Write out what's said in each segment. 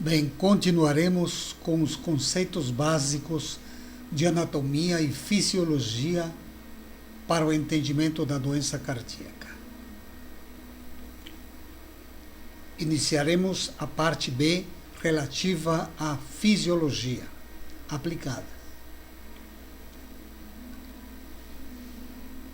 Bem, continuaremos com os conceitos básicos de anatomia e fisiologia para o entendimento da doença cardíaca. Iniciaremos a parte B relativa à fisiologia aplicada.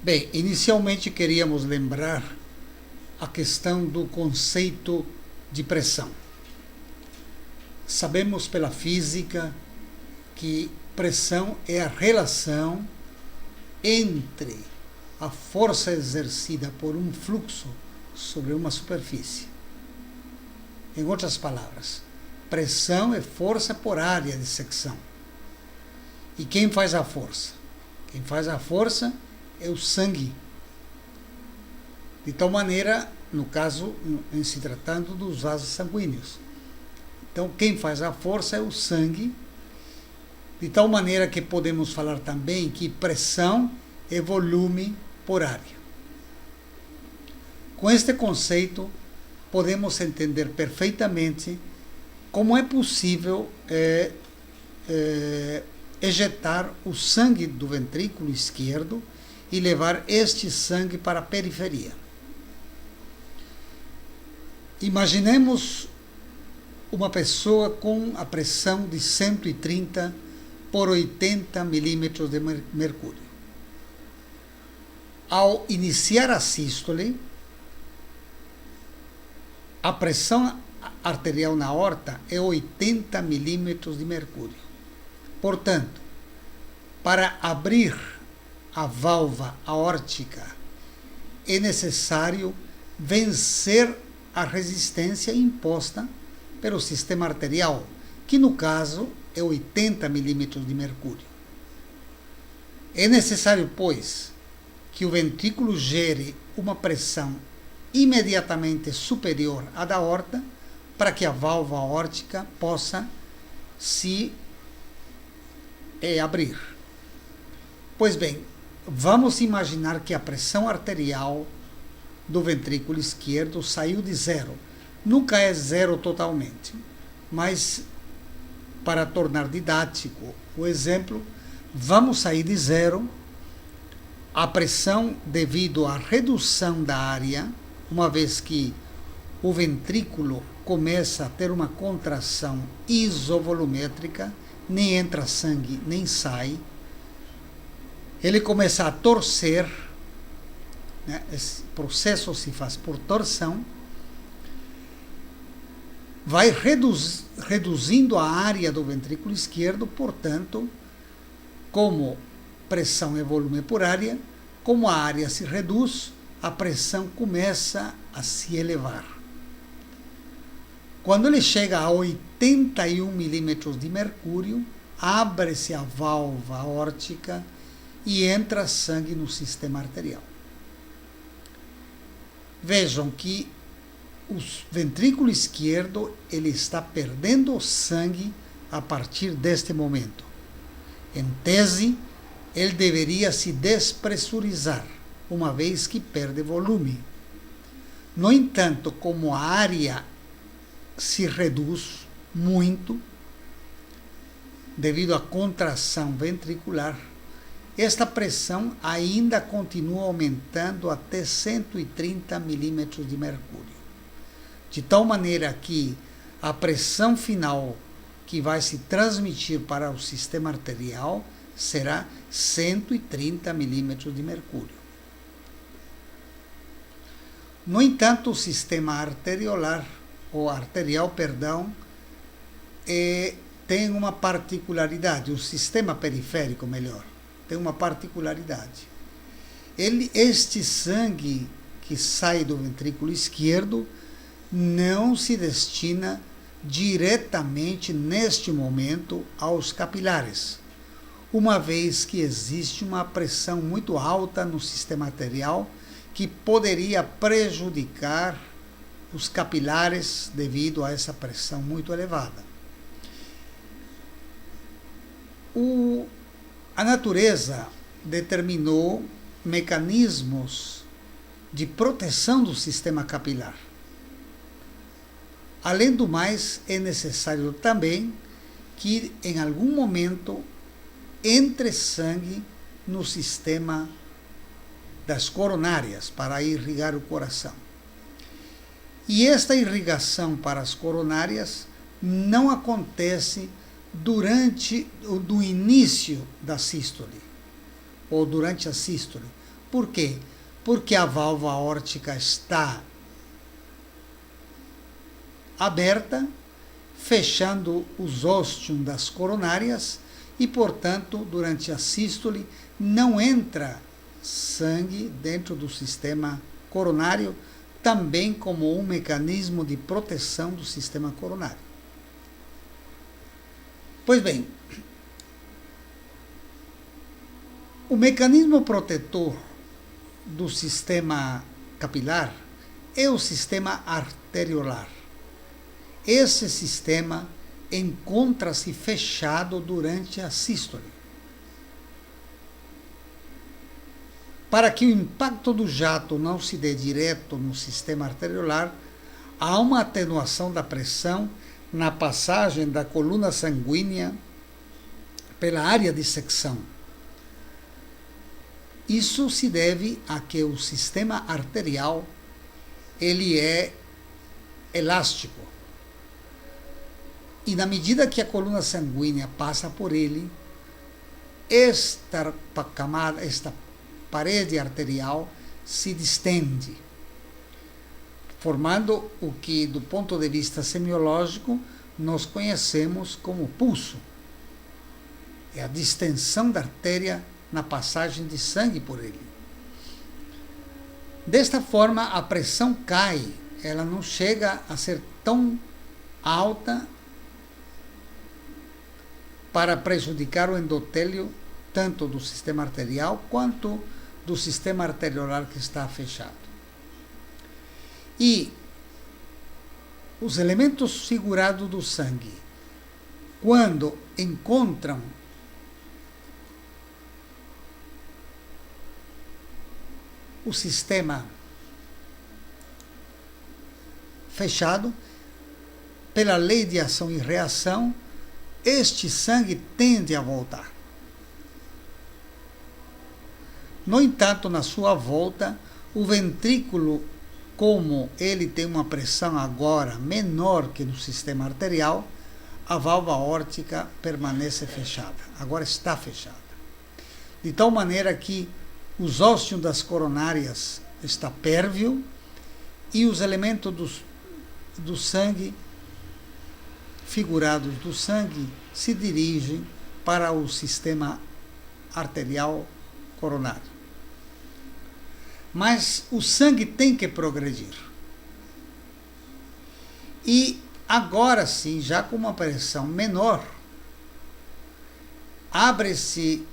Bem, inicialmente queríamos lembrar a questão do conceito de pressão. Sabemos pela física que pressão é a relação entre a força exercida por um fluxo sobre uma superfície. Em outras palavras, pressão é força por área de secção. E quem faz a força? Quem faz a força é o sangue. De tal maneira, no caso, em se tratando dos vasos sanguíneos. Então, quem faz a força é o sangue, de tal maneira que podemos falar também que pressão é volume por área. Com este conceito, podemos entender perfeitamente como é possível ejetar o sangue do ventrículo esquerdo e levar este sangue para a periferia. Imaginemos uma pessoa com a pressão de 130 por 80 milímetros de mercúrio. Ao iniciar a sístole, a pressão arterial na aorta é 80 milímetros de mercúrio. Portanto, para abrir a válvula aórtica, é necessário vencer a resistência imposta pelo sistema arterial, que no caso é 80 milímetros de mercúrio. É necessário, pois, que o ventrículo gere uma pressão imediatamente superior à da aorta para que a válvula aórtica possa se abrir. Pois bem, vamos imaginar que a pressão arterial do ventrículo esquerdo saiu de zero. Nunca é zero totalmente, mas para tornar didático o exemplo, vamos sair de zero. A pressão devido à redução da área, uma vez que o ventrículo começa a ter uma contração isovolumétrica, nem entra sangue, nem sai, ele começa a torcer, né? Esse processo se faz por torção, vai reduzindo a área do ventrículo esquerdo, portanto, como pressão é volume por área, como a área se reduz, a pressão começa a se elevar. Quando ele chega a 81 milímetros de mercúrio, abre-se a válvula aórtica e entra sangue no sistema arterial. Vejam que o ventrículo esquerdo ele está perdendo sangue a partir deste momento. Em tese, ele deveria se despressurizar, uma vez que perde volume. No entanto, como a área se reduz muito, devido à contração ventricular, esta pressão ainda continua aumentando até 130 milímetros de mercúrio. De tal maneira que a pressão final que vai se transmitir para o sistema arterial será 130 milímetros de mercúrio. No entanto, o sistema arterial, tem uma particularidade, o sistema periférico, melhor, tem uma particularidade. Este sangue que sai do ventrículo esquerdo não se destina diretamente, neste momento, aos capilares, uma vez que existe uma pressão muito alta no sistema arterial que poderia prejudicar os capilares devido a essa pressão muito elevada. A natureza determinou mecanismos de proteção do sistema capilar. Além do mais, é necessário também que em algum momento entre sangue no sistema das coronárias para irrigar o coração. E esta irrigação para as coronárias não acontece durante o início da sístole ou durante a sístole. Por quê? Porque a válvula aórtica está aberta, fechando os óstios das coronárias e, portanto, durante a sístole não entra sangue dentro do sistema coronário, também como um mecanismo de proteção do sistema coronário. Pois bem, o mecanismo protetor do sistema capilar é o sistema arteriolar. Esse sistema encontra-se fechado durante a sístole. Para que o impacto do jato não se dê direto no sistema arteriolar, há uma atenuação da pressão na passagem da coluna sanguínea pela área de secção. Isso se deve a que o sistema arterial ele é elástico. E na medida que a coluna sanguínea passa por ele, esta camada, esta parede arterial se distende, formando o que, do ponto de vista semiológico, nós conhecemos como pulso. É a distensão da artéria na passagem de sangue por ele. Desta forma, a pressão cai, ela não chega a ser tão alta para prejudicar o endotélio, tanto do sistema arterial quanto do sistema arteriolar que está fechado. E os elementos figurados do sangue, quando encontram o sistema fechado, pela lei de ação e reação, este sangue tende a voltar. No entanto, na sua volta, o ventrículo, como ele tem uma pressão agora menor que no sistema arterial, a válvula aórtica permanece fechada. Agora está fechada. De tal maneira que os óstios das coronárias está pérvio e os elementos do sangue, figurados do sangue, se dirigem para o sistema arterial coronário. Mas o sangue tem que progredir. E agora sim, já com uma pressão menor, abre-se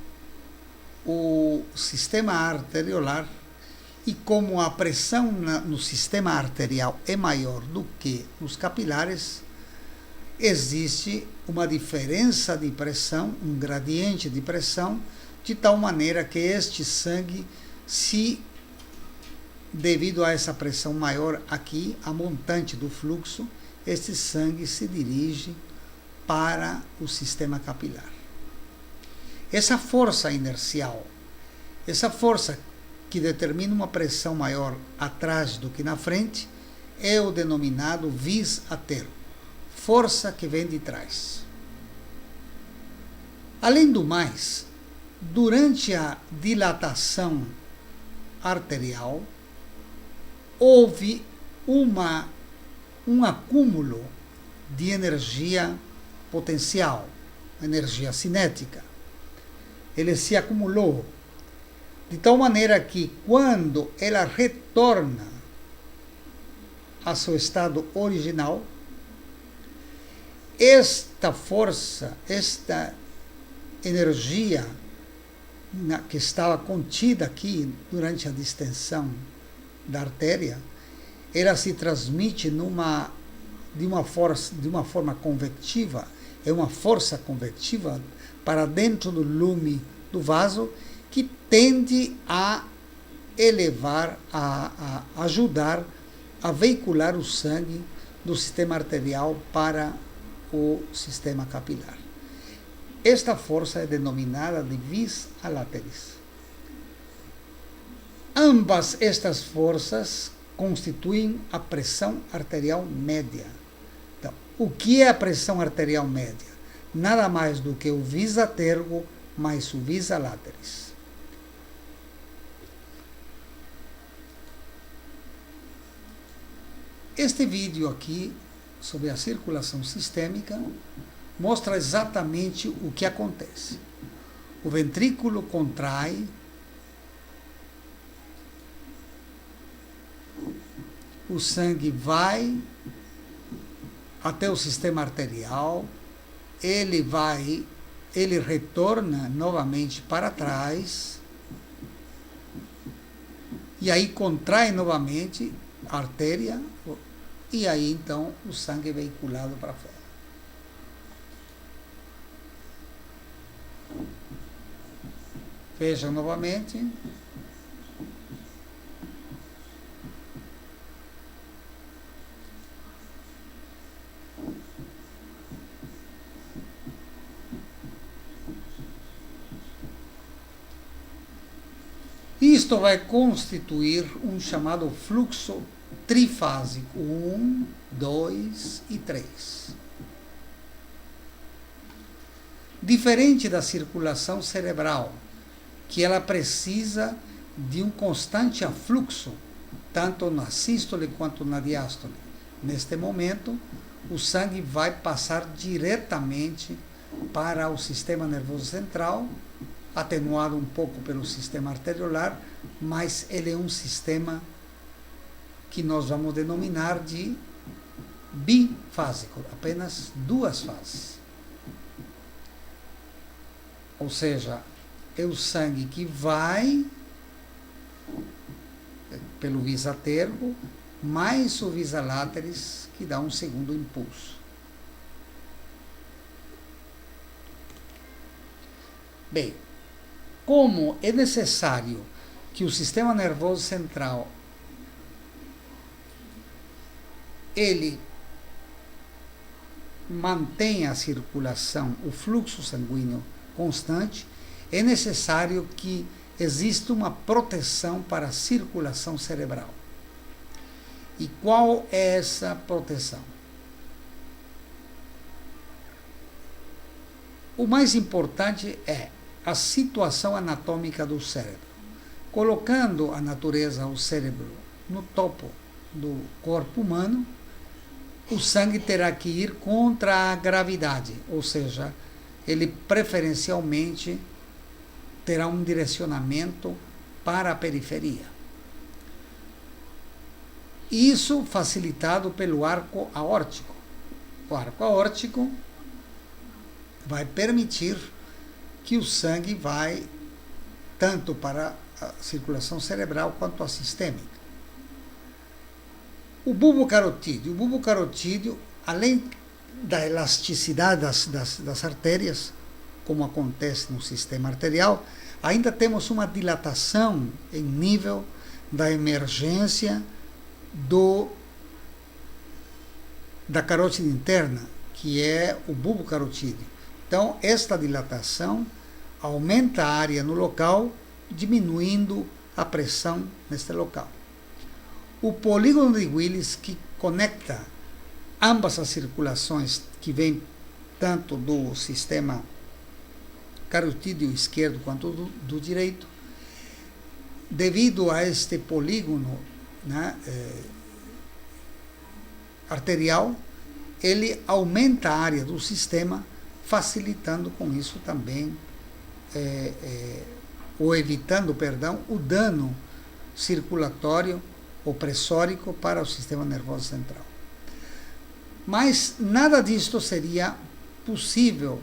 o sistema arteriolar e como a pressão no sistema arterial é maior do que nos capilares, existe uma diferença de pressão, um gradiente de pressão, de tal maneira que este sangue, devido a essa pressão maior aqui, a montante do fluxo, este sangue se dirige para o sistema capilar. Essa força inercial, essa força que determina uma pressão maior atrás do que na frente, é o denominado vis a tergo, força que vem de trás. Além do mais, durante a dilatação arterial, houve um acúmulo de energia potencial, energia cinética. Ele se acumulou, de tal maneira que quando ela retorna a seu estado original, esta força, esta energia que estava contida aqui durante a distensão da artéria, ela se transmite de uma forma convectiva, é uma força convectiva para dentro do lume do vaso, que tende a elevar, a ajudar a veicular o sangue do sistema arterial para o sistema capilar. Esta força é denominada de vis a lateris. Ambas estas forças constituem a pressão arterial média. Então, o que é a pressão arterial média? Nada mais do que o vis a tergo mais o vis a lateris. Este vídeo aqui, sobre a circulação sistêmica, mostra exatamente o que acontece. O ventrículo contrai, o sangue vai até o sistema arterial, ele retorna novamente para trás, e aí contrai novamente a artéria, e aí então o sangue é veiculado para fora. Vejam novamente. Isto vai constituir um chamado fluxo trifásico, 1, 2 e 3. Diferente da circulação cerebral, que ela precisa de um constante afluxo, tanto na sístole quanto na diástole. Neste momento, o sangue vai passar diretamente para o sistema nervoso central, atenuado um pouco pelo sistema arteriolar, mas ele é um sistema que nós vamos denominar de bifásico, apenas duas fases. Ou seja, é o sangue que vai pelo vis a tergo, mais o vis a lateris, que dá um segundo impulso. Bem, como é necessário que o sistema nervoso central ele mantenha a circulação, o fluxo sanguíneo constante, é necessário que exista uma proteção para a circulação cerebral. E qual é essa proteção? O mais importante é a situação anatômica do cérebro. Colocando a natureza, o cérebro, no topo do corpo humano, o sangue terá que ir contra a gravidade, ou seja, ele preferencialmente terá um direcionamento para a periferia. Isso facilitado pelo arco aórtico. O arco aórtico vai permitir que o sangue vai tanto para a circulação cerebral quanto a sistêmica. O bulbo carotídeo, além da elasticidade das artérias, como acontece no sistema arterial, ainda temos uma dilatação em nível da emergência da carótide interna, que é o bulbo carotídeo. Então, esta dilatação aumenta a área no local, diminuindo a pressão neste local. O polígono de Willis, que conecta ambas as circulações, que vêm tanto do sistema carotídeo esquerdo quanto do direito, devido a este polígono, né, arterial, ele aumenta a área do sistema, facilitando com isso também, ou evitando, o dano circulatório ou pressórico para o sistema nervoso central. Mas nada disto seria possível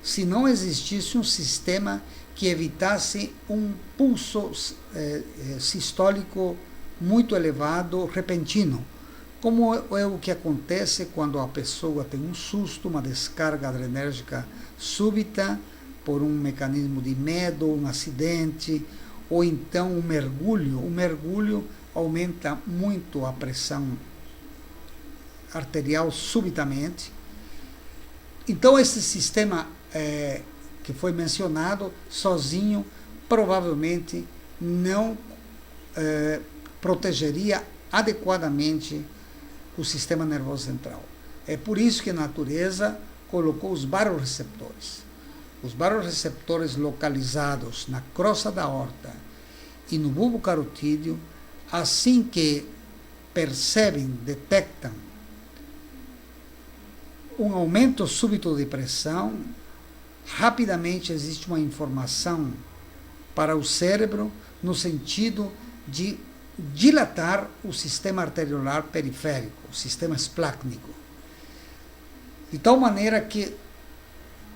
se não existisse um sistema que evitasse um pulso sistólico muito elevado, repentino, como é o que acontece quando a pessoa tem um susto, uma descarga adrenérgica súbita, por um mecanismo de medo, um acidente, ou então um mergulho. O mergulho aumenta muito a pressão arterial subitamente. Então, esse sistema que foi mencionado, sozinho, provavelmente não protegeria adequadamente o sistema nervoso central. É por isso que a natureza colocou os baroreceptores. Os baroreceptores localizados na crosta da aorta e no bulbo carotídeo, assim que percebem, detectam um aumento súbito de pressão, rapidamente existe uma informação para o cérebro no sentido de dilatar o sistema arteriolar periférico, o sistema esplâcnico, de tal maneira que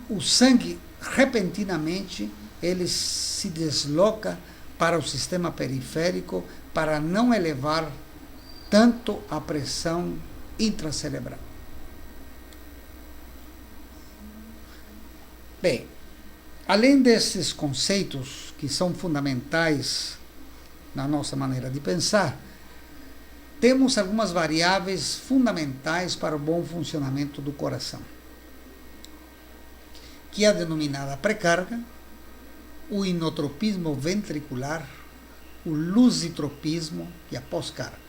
o sangue repentinamente ele se desloca para o sistema periférico para não elevar tanto a pressão intracerebral. Bem, além desses conceitos que são fundamentais na nossa maneira de pensar, temos algumas variáveis fundamentais para o bom funcionamento do coração, que é a denominada pré-carga, o inotropismo ventricular, o lusitropismo e a pós-carga.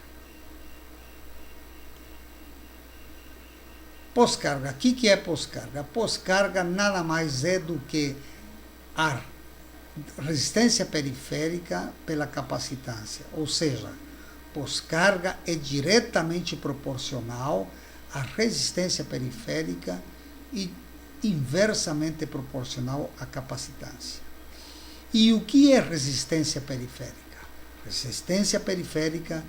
Pós-carga, o que é pós-carga? Pós-carga nada mais é do que a resistência periférica pela capacitância, ou seja, pós-carga é diretamente proporcional à resistência periférica e inversamente proporcional à capacitância. E o que é resistência periférica? Resistência periférica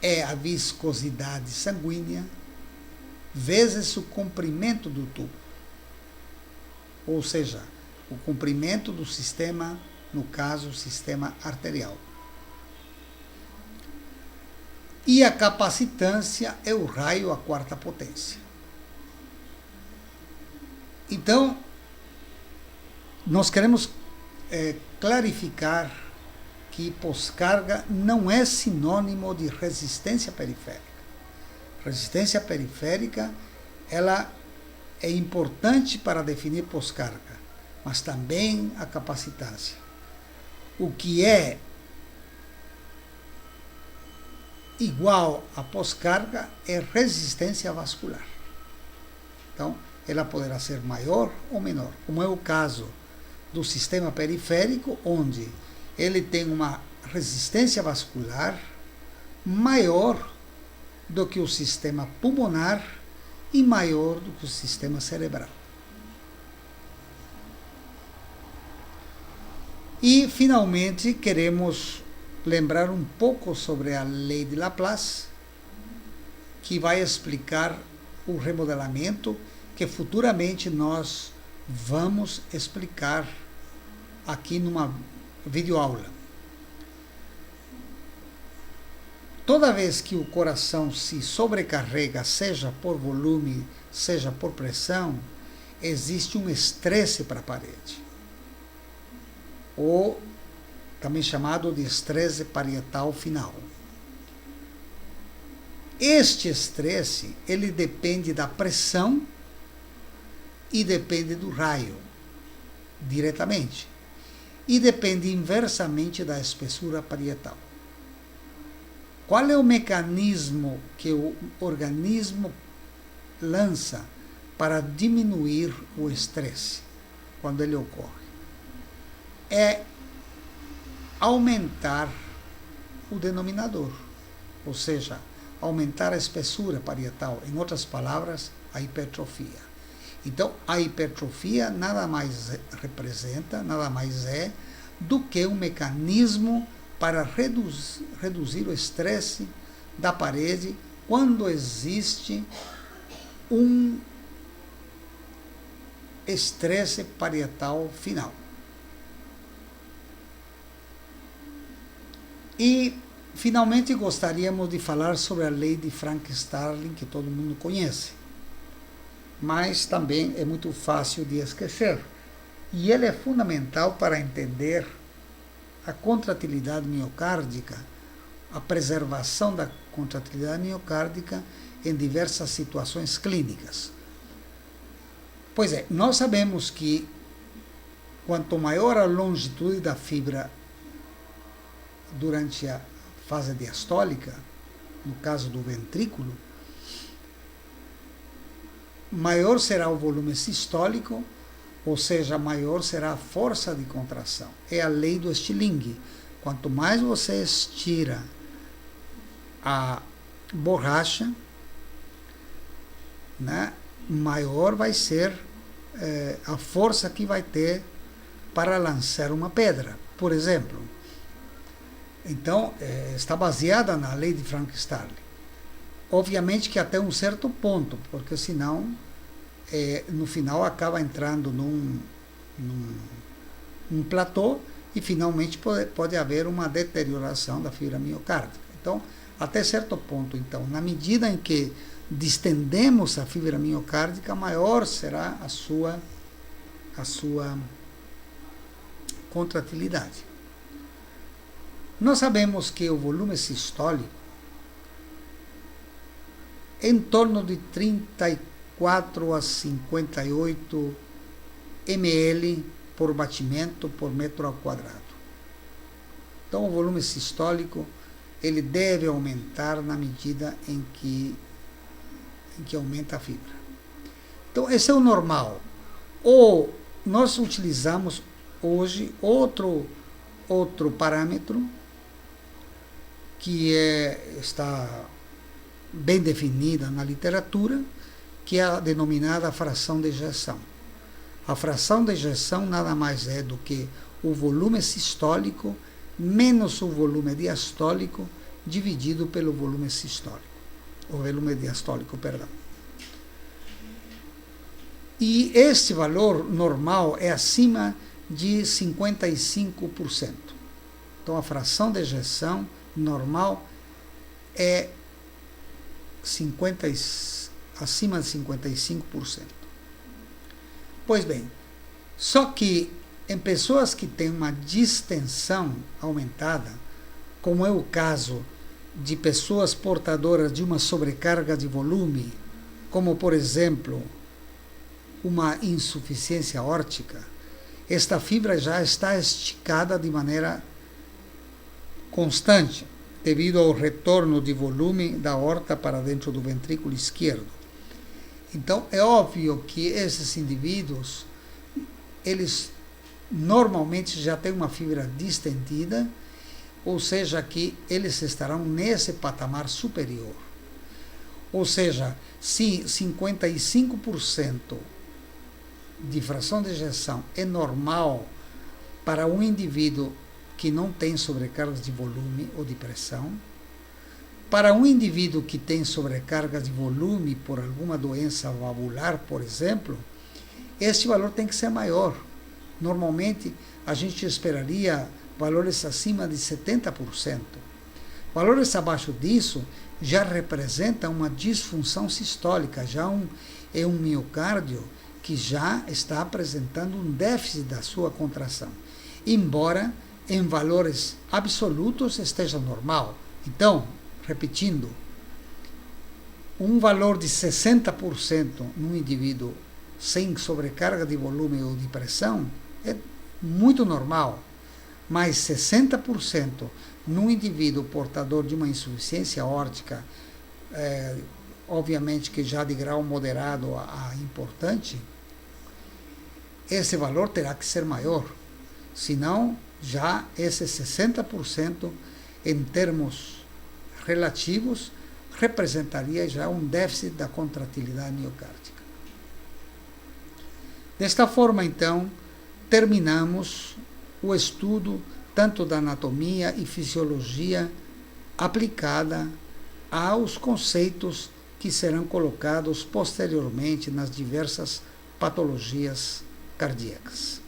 é a viscosidade sanguínea vezes o comprimento do tubo, ou seja, o comprimento do sistema, no caso, o sistema arterial. E a capacitância é o raio à quarta potência. Então, nós queremos clarificar que pós-carga não é sinônimo de resistência periférica. Resistência periférica, ela é importante para definir pós-carga, mas também a capacitância. O que é igual a pós-carga é resistência vascular. Então, ela poderá ser maior ou menor, como é o caso do sistema periférico, onde ele tem uma resistência vascular maior do que o sistema pulmonar e maior do que o sistema cerebral. E, finalmente, queremos lembrar um pouco sobre a lei de Laplace, que vai explicar o remodelamento que futuramente nós vamos explicar aqui numa videoaula. Toda vez que o coração se sobrecarrega, seja por volume, seja por pressão, existe um estresse para a parede, ou também chamado de estresse parietal final. Este estresse, ele depende da pressão e depende do raio, diretamente, e depende inversamente da espessura parietal. Qual é o mecanismo que o organismo lança para diminuir o estresse quando ele ocorre? É aumentar o denominador, ou seja, aumentar a espessura parietal, em outras palavras, a hipertrofia. Então, a hipertrofia nada mais representa, nada mais é do que um mecanismo para reduzir o estresse da parede quando existe um estresse parietal final. E, finalmente, gostaríamos de falar sobre a lei de Frank-Starling, que todo mundo conhece, mas também é muito fácil de esquecer. E ele é fundamental para entender a contratilidade miocárdica, a preservação da contratilidade miocárdica em diversas situações clínicas. Pois é, nós sabemos que quanto maior a longitude da fibra durante a fase diastólica, no caso do ventrículo, maior será o volume sistólico, ou seja, maior será a força de contração. É a lei do Stilling. Quanto mais você estira a borracha, né, maior vai ser a força que vai ter para lançar uma pedra, por exemplo. Então, está baseada na lei de Frank-Starling. Obviamente que até um certo ponto, porque senão, no final, acaba entrando num platô e finalmente pode haver uma deterioração da fibra miocárdica. Então, até certo ponto, então, na medida em que distendemos a fibra miocárdica, maior será a sua contratilidade. Nós sabemos que o volume sistólico é em torno de 34 a 58 ml por batimento por metro ao quadrado. Então, o volume sistólico ele deve aumentar na medida em que aumenta a fibra. Então, esse é o normal. Ou nós utilizamos hoje outro parâmetro que está bem definida na literatura, que é a denominada fração de ejeção. A fração de ejeção nada mais é do que o volume sistólico menos o volume diastólico dividido pelo volume sistólico. O volume diastólico, perdão. E este valor normal é acima de 55%. Então, a fração de ejeção normal é acima de 55%. Pois bem, só que em pessoas que têm uma distensão aumentada, como é o caso de pessoas portadoras de uma sobrecarga de volume, como por exemplo uma insuficiência aórtica, esta fibra já está esticada de maneira constante, devido ao retorno de volume da aorta para dentro do ventrículo esquerdo. Então, é óbvio que esses indivíduos, eles normalmente já têm uma fibra distendida, ou seja, que eles estarão nesse patamar superior. Ou seja, se 55% de fração de ejeção é normal para um indivíduo que não tem sobrecargas de volume ou de pressão, para um indivíduo que tem sobrecargas de volume por alguma doença valvular, por exemplo, este valor tem que ser maior. Normalmente, a gente esperaria valores acima de 70%. Valores abaixo disso já representa uma disfunção sistólica, é um miocárdio que já está apresentando um déficit da sua contração, embora em valores absolutos esteja normal. Então, repetindo, um valor de 60% num indivíduo sem sobrecarga de volume ou de pressão é muito normal, mas 60% num indivíduo portador de uma insuficiência aórtica, obviamente que já de grau moderado a importante, esse valor terá que ser maior, senão já esse 60% em termos relativos representaria já um déficit da contratilidade miocárdica. Desta forma, então, terminamos o estudo tanto da anatomia e fisiologia aplicada aos conceitos que serão colocados posteriormente nas diversas patologias cardíacas.